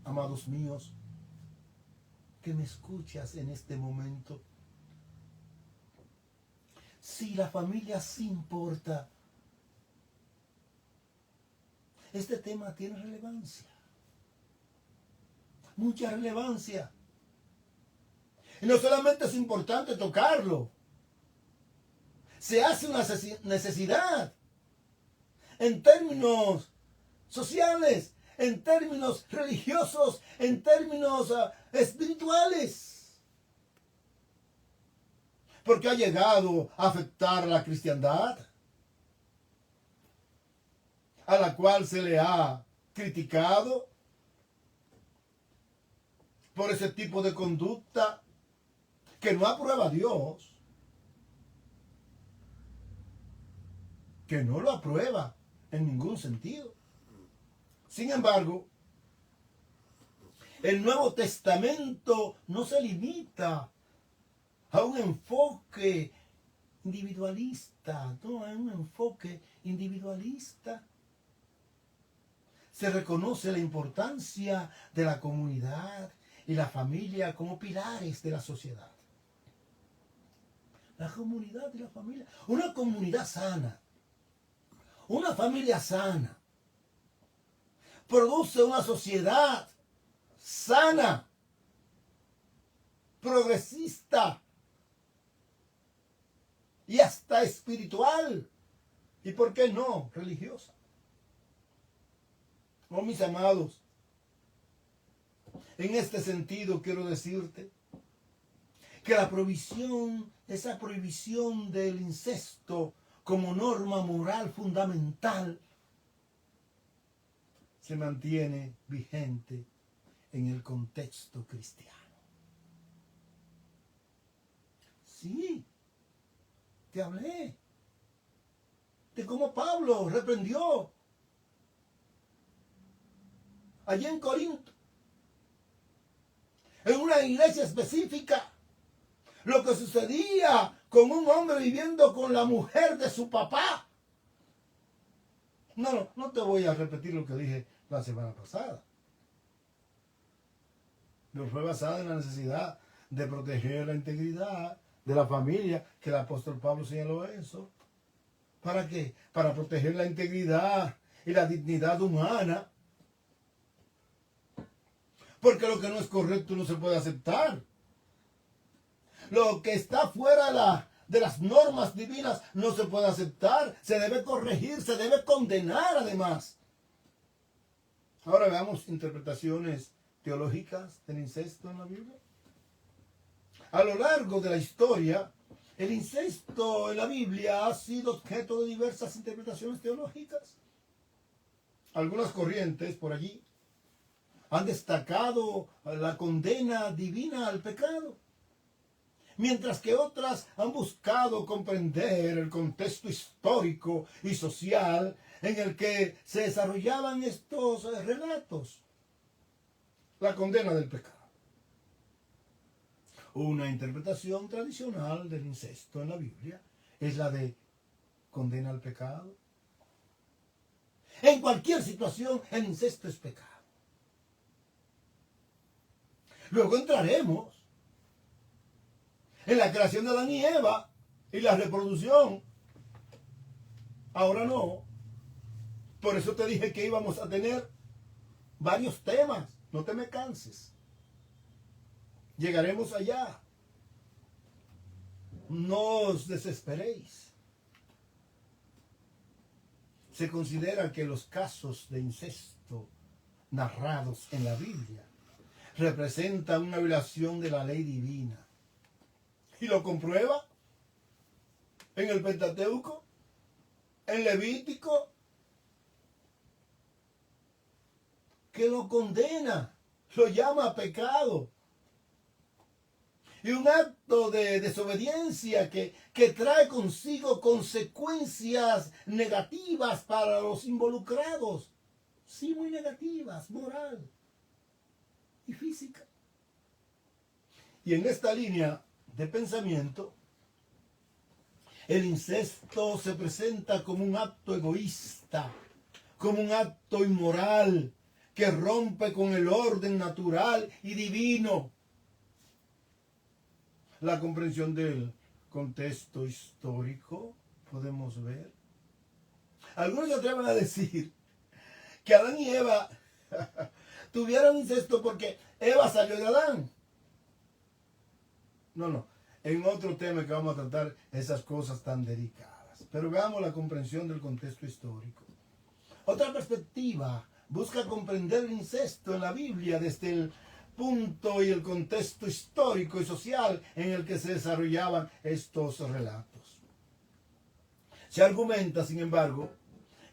Amados míos, que me escuchas en este momento, si la familia sí importa, este tema tiene relevancia, mucha relevancia. Y no solamente es importante tocarlo, se hace una necesidad en términos sociales, en términos religiosos, en términos espirituales. Porque ha llegado a afectar a la cristiandad, a la cual se le ha criticado por ese tipo de conducta que no aprueba a Dios, que no lo aprueba en ningún sentido. Sin embargo, el Nuevo Testamento no se limita a un enfoque individualista, no, a un enfoque individualista. Se reconoce la importancia de la comunidad y la familia como pilares de la sociedad. La comunidad y la familia. Una comunidad sana, una familia sana, produce una sociedad sana, progresista y hasta espiritual. ¿Y por qué no? Religiosa. Oh, mis amados, en este sentido quiero decirte que la prohibición, esa prohibición del incesto como norma moral fundamental, se mantiene vigente en el contexto cristiano. Sí, te hablé de cómo Pablo reprendió allí en Corinto, en una iglesia específica, lo que sucedía con un hombre viviendo con la mujer de su papá. No te voy a repetir lo que dije la semana pasada. Pero fue basada en la necesidad de proteger la integridad de la familia, que el apóstol Pablo señaló eso. ¿Para qué? Para proteger la integridad y la dignidad humana. Porque lo que no es correcto no se puede aceptar. Lo que está fuera de las normas divinas no se puede aceptar. Se debe corregir, se debe condenar además. Ahora veamos interpretaciones teológicas del incesto en la Biblia. A lo largo de la historia, el incesto en la Biblia ha sido objeto de diversas interpretaciones teológicas. Algunas corrientes por allí han destacado la condena divina al pecado, mientras que otras han buscado comprender el contexto histórico y social en el que se desarrollaban estos relatos. La condena del pecado. Una interpretación tradicional del incesto en la Biblia es la de condena al pecado. En cualquier situación, el incesto es pecado. Luego entraremos en la creación de Adán y Eva y la reproducción. Ahora no. Por eso te dije que íbamos a tener varios temas. No te me canses. Llegaremos allá. No os desesperéis. Se considera que los casos de incesto narrados en la Biblia representan una violación de la ley divina. ¿Y lo comprueba? En el Pentateuco, en Levítico, que lo condena, lo llama pecado. Y un acto de desobediencia que trae consigo consecuencias negativas para los involucrados. Sí, muy negativas, moral y física. Y en esta línea de pensamiento, el incesto se presenta como un acto egoísta, como un acto inmoral que rompe con el orden natural y divino. La comprensión del contexto histórico podemos ver. Algunos se atreven a decir que Adán y Eva tuvieron incesto porque Eva salió de Adán. No. En otro tema que vamos a tratar esas cosas tan delicadas. Pero veamos la comprensión del contexto histórico. Otra perspectiva busca comprender el incesto en la Biblia desde el punto y el contexto histórico y social en el que se desarrollaban estos relatos. Se argumenta, sin embargo,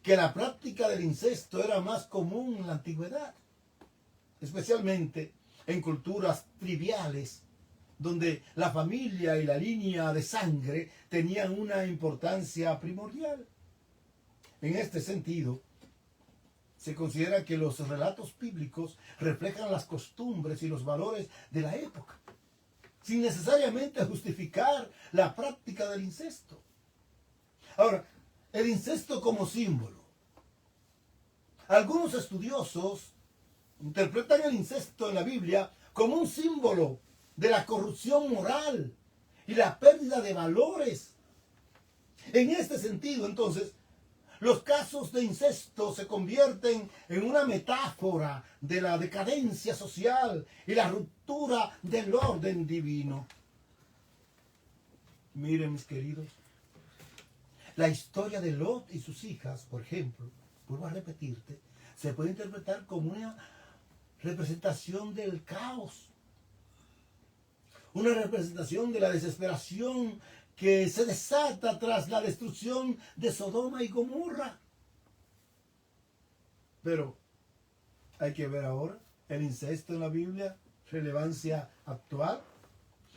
que la práctica del incesto era más común en la antigüedad, especialmente en culturas triviales, donde la familia y la línea de sangre tenían una importancia primordial. En este sentido, se considera que los relatos bíblicos reflejan las costumbres y los valores de la época, sin necesariamente justificar la práctica del incesto. Ahora, el incesto como símbolo. Algunos estudiosos interpretan el incesto en la Biblia como un símbolo de la corrupción moral y la pérdida de valores. En este sentido, entonces, los casos de incesto se convierten en una metáfora de la decadencia social y la ruptura del orden divino. Miren, mis queridos, la historia de Lot y sus hijas, por ejemplo, vuelvo a repetirte, se puede interpretar como una representación del caos, una representación de la desesperación que se desata tras la destrucción de Sodoma y Gomorra. Pero hay que ver ahora el incesto en la Biblia, relevancia actual.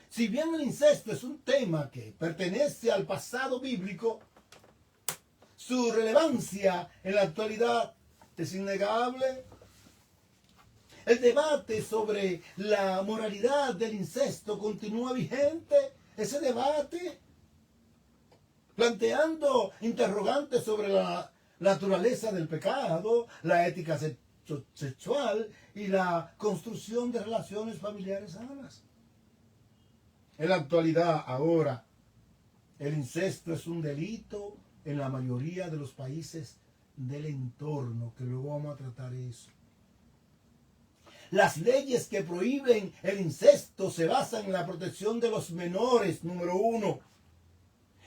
Si bien el incesto es un tema que pertenece al pasado bíblico, su relevancia en la actualidad es innegable. El debate sobre la moralidad del incesto continúa vigente. Ese debate, planteando interrogantes sobre la naturaleza del pecado, la ética sexual y la construcción de relaciones familiares sanas. En la actualidad, ahora, el incesto es un delito en la mayoría de los países del entorno, que luego vamos a tratar eso. Las leyes que prohíben el incesto se basan en la protección de los menores, número 1,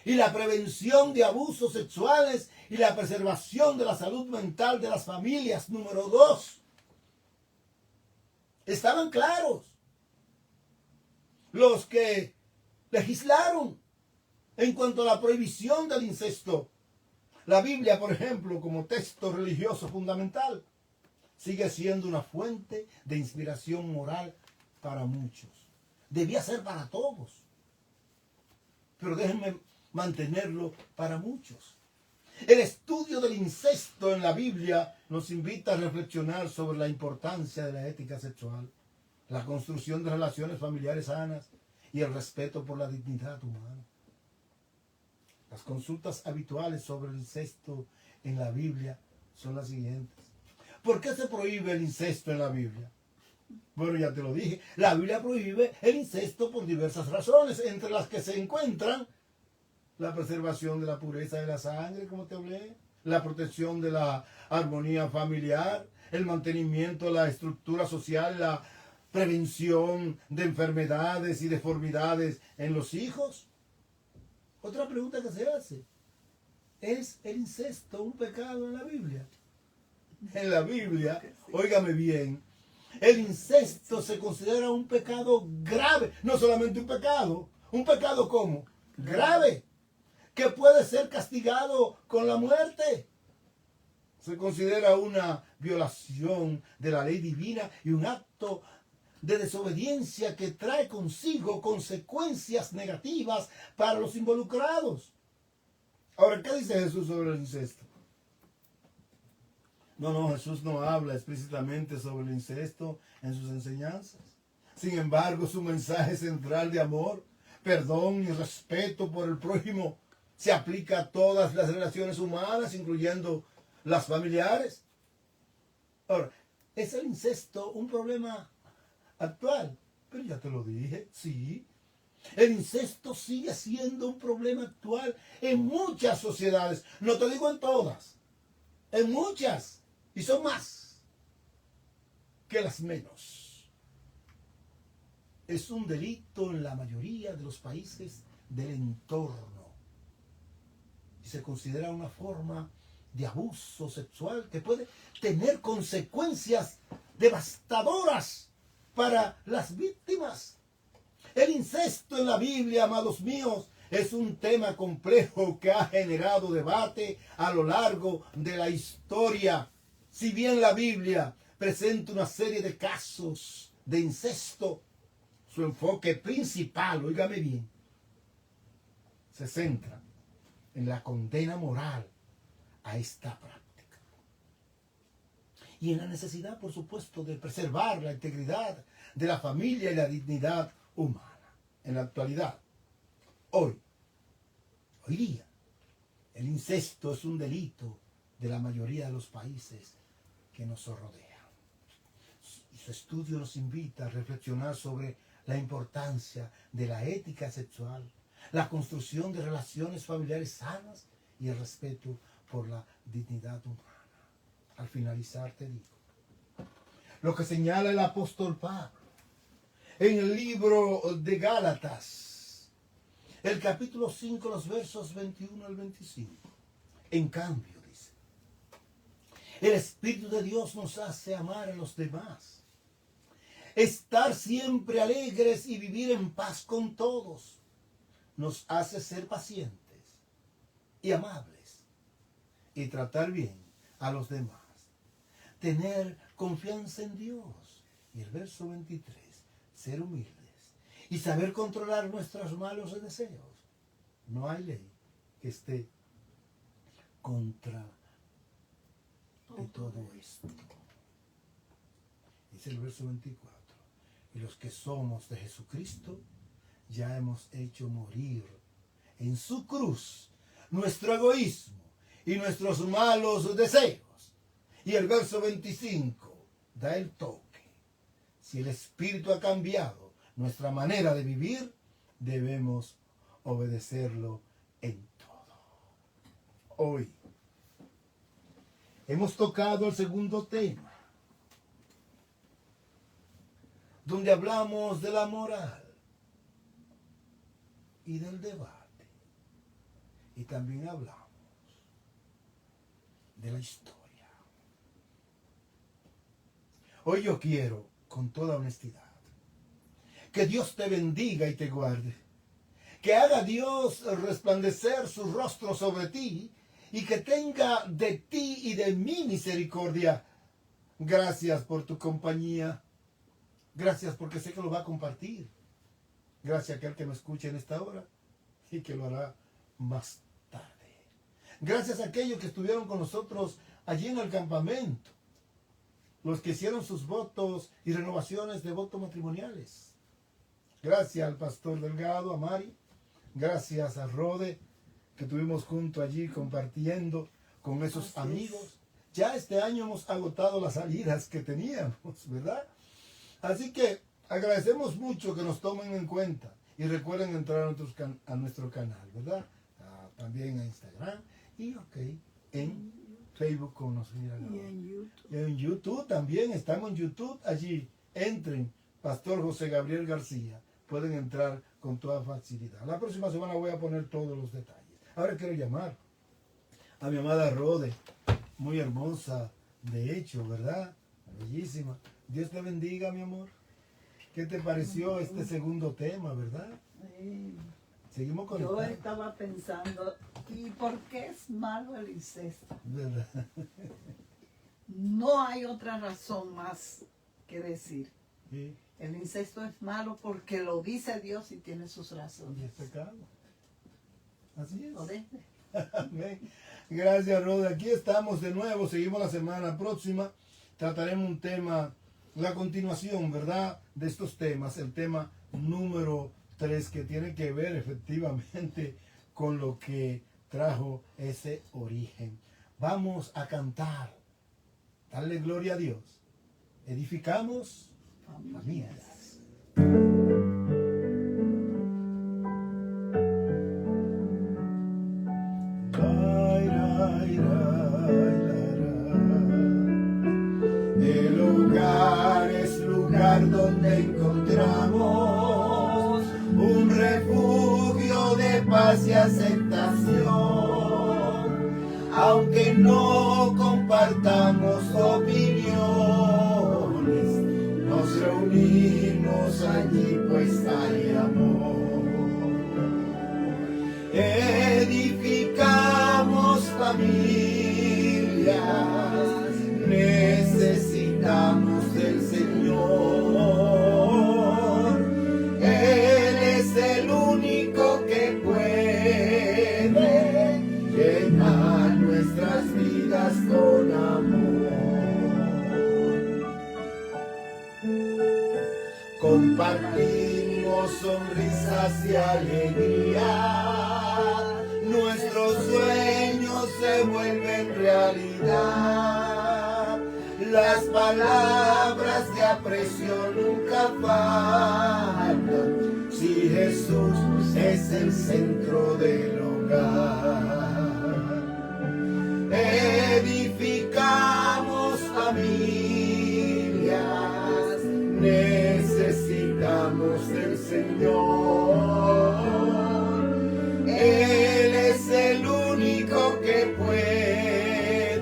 y la prevención de abusos sexuales y la preservación de la salud mental de las familias, número 2. Estaban claros los que legislaron en cuanto a la prohibición del incesto. La Biblia, por ejemplo, como texto religioso fundamental, sigue siendo una fuente de inspiración moral para muchos. Debía ser para todos, pero déjenme mantenerlo para muchos. El estudio del incesto en la Biblia nos invita a reflexionar sobre la importancia de la ética sexual, la construcción de relaciones familiares sanas y el respeto por la dignidad humana. Las consultas habituales sobre el incesto en la Biblia son las siguientes. ¿Por qué se prohíbe el incesto en la Biblia? Bueno, ya te lo dije. La Biblia prohíbe el incesto por diversas razones, entre las que se encuentran la preservación de la pureza de la sangre, como te hablé, la protección de la armonía familiar, el mantenimiento de la estructura social, la prevención de enfermedades y deformidades en los hijos. Otra pregunta que se hace: ¿es el incesto un pecado en la Biblia? En la Biblia, óigame bien, el incesto se considera un pecado grave. No solamente un pecado ¿cómo? Grave, que puede ser castigado con la muerte. Se considera una violación de la ley divina y un acto de desobediencia que trae consigo consecuencias negativas para los involucrados. Ahora, ¿qué dice Jesús sobre el incesto? No, Jesús no habla explícitamente sobre el incesto en sus enseñanzas. Sin embargo, su mensaje central de amor, perdón y respeto por el prójimo se aplica a todas las relaciones humanas, incluyendo las familiares. Ahora, ¿es el incesto un problema actual? Pero ya te lo dije, sí. El incesto sigue siendo un problema actual en muchas sociedades. No te digo en todas, en muchas. y son más que las menos. Es un delito en la mayoría de los países del entorno y se considera una forma de abuso sexual que puede tener consecuencias devastadoras para las víctimas. El incesto en la Biblia, amados míos, es un tema complejo que ha generado debate a lo largo de la historia. Si bien la Biblia presenta una serie de casos de incesto, su enfoque principal, óigame bien, se centra en la condena moral a esta práctica y en la necesidad, por supuesto, de preservar la integridad de la familia y la dignidad humana. En la actualidad, hoy día, el incesto es un delito de la mayoría de los países que nos rodean. Y su estudio nos invita a reflexionar sobre la importancia de la ética sexual, la construcción de relaciones familiares sanas y el respeto por la dignidad humana. Al finalizar te digo lo que señala el apóstol Pablo en el libro de Gálatas, el capítulo 5, los versos 21 al 25. En cambio, dice, el Espíritu de Dios nos hace amar a los demás, estar siempre alegres y vivir en paz con todos. Nos hace ser pacientes y amables y tratar bien a los demás. Tener confianza en Dios. Y el verso 23, ser humildes y saber controlar nuestros malos deseos. No hay ley que esté contra de todo esto. Dice el verso 24, y los que somos de Jesucristo, ya hemos hecho morir en su cruz nuestro egoísmo y nuestros malos deseos. Y el verso 25 da el toque. Si el Espíritu ha cambiado nuestra manera de vivir, debemos obedecerlo en todo. Hoy hemos tocado el segundo tema, donde hablamos de la moral y del debate. Y también hablamos de la historia. Hoy yo quiero, con toda honestidad, que Dios te bendiga y te guarde. Que haga Dios resplandecer su rostro sobre ti y que tenga de ti y de mí misericordia. Gracias por tu compañía. Gracias porque sé que lo va a compartir. Gracias a aquel que me escuche en esta hora y que lo hará más tarde. Gracias a aquellos que estuvieron con nosotros allí en el campamento. Los que hicieron sus votos y renovaciones de votos matrimoniales. Gracias al pastor Delgado, a Mari. Gracias a Rode, que estuvimos junto allí compartiendo con esos amigos. Ya este año hemos agotado las salidas que teníamos, ¿verdad? Así que agradecemos mucho que nos tomen en cuenta. Y recuerden entrar a nuestro canal, ¿verdad? También a Instagram y en Facebook como nos miran. Y en YouTube. En YouTube también, estamos en YouTube. Allí entren, Pastor José Gabriel García. Pueden entrar con toda facilidad. La próxima semana voy a poner todos los detalles. Ahora quiero llamar a mi amada Rode, muy hermosa, de hecho, ¿verdad? Bellísima. Dios te bendiga, mi amor. ¿Qué te pareció este segundo tema, verdad? Seguimos con yo estaba pensando, ¿y por qué es malo el incesto? ¿Verdad? No hay otra razón más que decir. Sí. El incesto es malo porque lo dice Dios y tiene sus razones. Y es pecado. Así es. Lo deje. Amén. Gracias, Roda. Aquí estamos de nuevo. Seguimos la semana próxima. Trataremos un tema, la continuación, ¿verdad? De estos temas. El tema número 3, que tiene que ver efectivamente con lo que trajo ese origen. Vamos a cantar. Darle gloria a Dios. Edificamos familias. Rai, rai, rai, rai, rai. El hogar es lugar donde encontramos un refugio de paz y aceptación. Aunque no compartamos opiniones, nos reunimos allí pues hay amor. Edificamos familias, necesitamos del Señor. Él es el único que puede llenar nuestras vidas con amor. Compartimos sonrisas y alegría, nuestros sueños se vuelven realidad. Las palabras de aprecio nunca faltan si Jesús es el centro del hogar. Edificamos familias, necesitamos del Señor. Él es el único que puede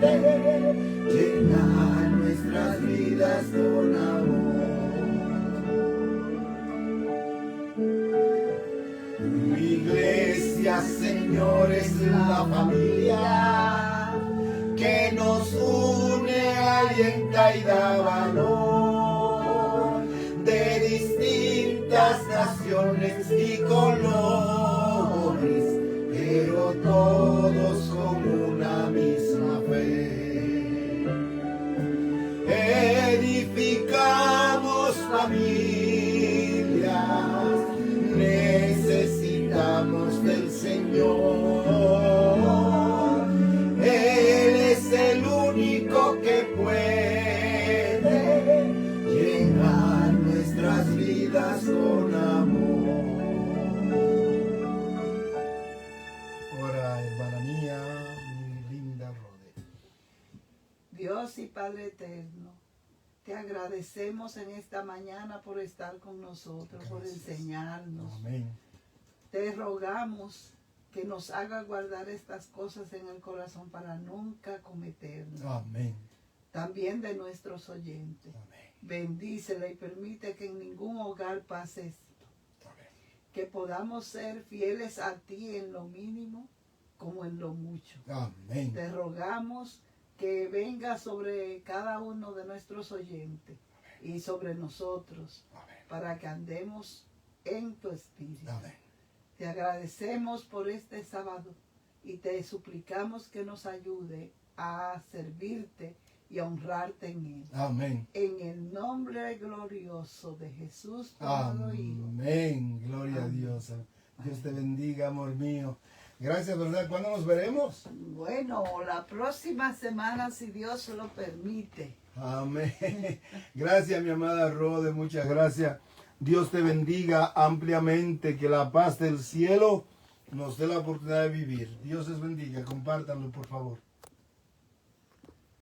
llenar nuestras vidas con amor. Mi iglesia, Señor, es la familia que nos une, alienta y da valor, de distintas naciones y colores, pero todos con una misma fe. Edificamos familias, necesitamos del Señor. Él es el único que puede llenar nuestras vidas con amor. Ora, hermana mía, mi linda Rode. Dios y Padre eterno, te agradecemos en esta mañana por estar con nosotros, por enseñarnos. Amén. Te rogamos que nos haga guardar estas cosas en el corazón para nunca cometerlas. Amén. También de nuestros oyentes. Amén. Bendícele y permite que en ningún hogar pase esto. Amén. Que podamos ser fieles a ti en lo mínimo como en lo mucho. Amén. Te rogamos que venga sobre cada uno de nuestros oyentes y sobre nosotros, Amén. para que andemos en tu espíritu. Amén. Te agradecemos por este sábado y te suplicamos que nos ayude a servirte y a honrarte en él. Amén. En el nombre glorioso de Jesús, tu amado Hijo. Amén. Gloria a Dios. Dios te bendiga, amor mío. Gracias, ¿verdad? ¿Cuándo nos veremos? Bueno, la próxima semana, si Dios lo permite. Amén. Gracias, mi amada Rode. Muchas gracias. Dios te bendiga ampliamente. Que la paz del cielo nos dé la oportunidad de vivir. Dios les bendiga. Compártanlo, por favor.